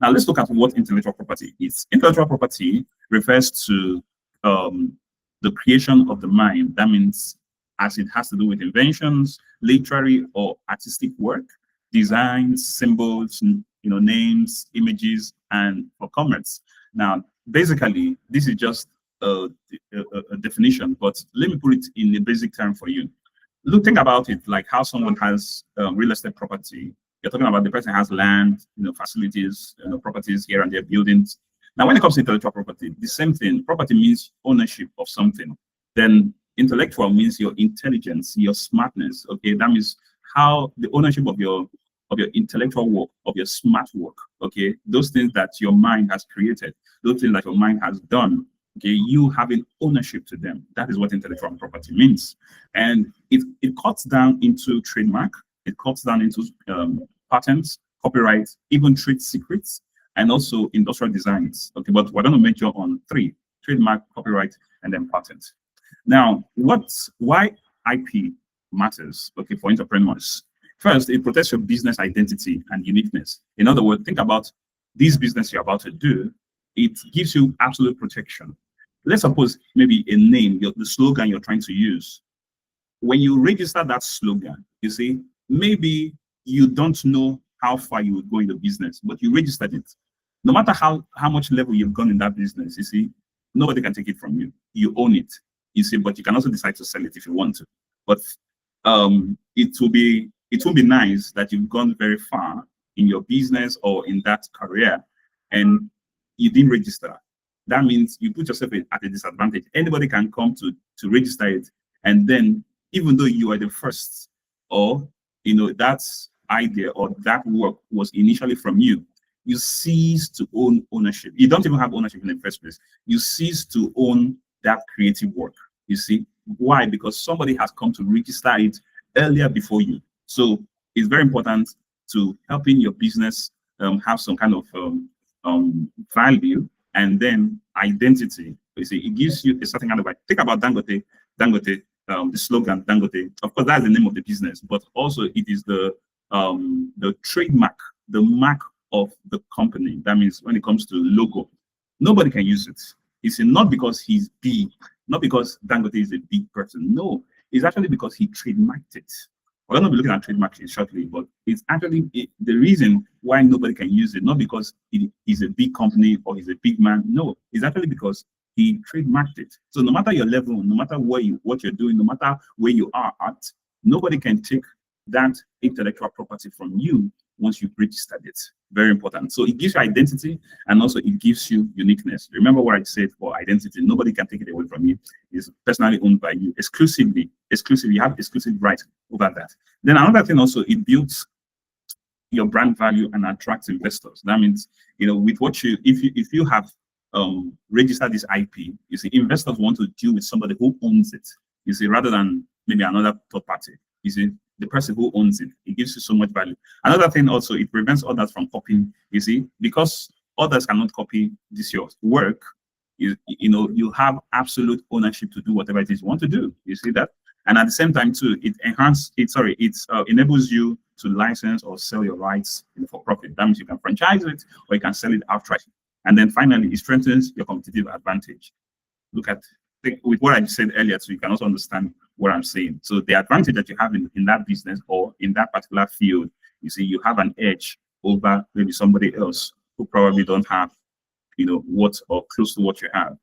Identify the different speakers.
Speaker 1: Now let's look at what intellectual property is. Intellectual property refers to the creation of the mind. That means as it has to do with inventions, literary or artistic work, designs, symbols, names, images, and for commerce. Now, basically, this is just a definition, but let me put it in a basic term for you. Think about it like how someone has real estate property. You're talking about the person has land, facilities, properties here and there, buildings. Now, when it comes to intellectual property, the same thing. Property means ownership of something. Then intellectual means your intelligence, your smartness. Okay, that means how the ownership of your intellectual work, of your smart work. Okay, those things that your mind has created, those things that your mind has done. Okay, you having ownership to them. That is what intellectual property means, and it cuts down into trademark. It cuts down into patents, copyright, even trade secrets, and also industrial designs. Okay, but we're going to major on three: trademark, copyright, and then patent. Now, why IP matters? Okay, for entrepreneurs. First, it protects your business identity and uniqueness. In other words, think about this business you're about to do. It gives you absolute protection. Let's suppose maybe a name, the slogan you're trying to use. When you register that slogan, you see, maybe you don't know how far you would go in the business, but you registered it. No matter how much level you've gone in that business, you see, nobody can take it from you. You own it, you see, but you can also decide to sell it if you want to. But it will be nice that you've gone very far in your business or in that career and you didn't register. That means you put yourself at a disadvantage. Anybody can come to register it, and then even though you are the first, or that idea or that work was initially from you, you cease to own ownership. You don't even have ownership in the first place. You cease to own that creative work. You see why? Because somebody has come to register it earlier before you. So it's very important to helping your business have some kind of value, and then identity. You see, it gives you a certain kind of like, think about Dangote, the slogan Dangote. Of course, that's the name of the business, but also it is the trademark, the mark of the company. That means when it comes to logo, nobody can use it. You see, not because he's big, not because Dangote is a big person. No, it's actually because he trademarked it. We're going to be looking at trademark shortly, but it's actually the reason why nobody can use it, not because he's a big company or he's a big man. No, it's actually because he trademarked it. So no matter your level, no matter what you're doing, no matter where you are at, nobody can take that intellectual property from you once you've registered it. Very important. So it gives you identity, and also it gives you uniqueness. Remember what I said for identity. Nobody can take it away from you. It's personally owned by you exclusively. You have exclusive right over that. Then another thing also, it builds your brand value and attracts investors. That means, with what if you have registered this IP, you see, investors want to deal with somebody who owns it, you see, rather than maybe another third party. You see, the person who owns it, it gives you so much value. Another thing also, it prevents others from copying, you see, because others cannot copy your work. You have absolute ownership to do whatever it is you want to do. You see that? And at the same time too, it enables you to license or sell your rights for profit. That means you can franchise it or you can sell it outright. And then finally, it strengthens your competitive advantage. With what I said earlier, so you can also understand what I'm saying. So the advantage that you have in that business or in that particular field, you see, you have an edge over maybe somebody else who probably don't have, what or close to what you have.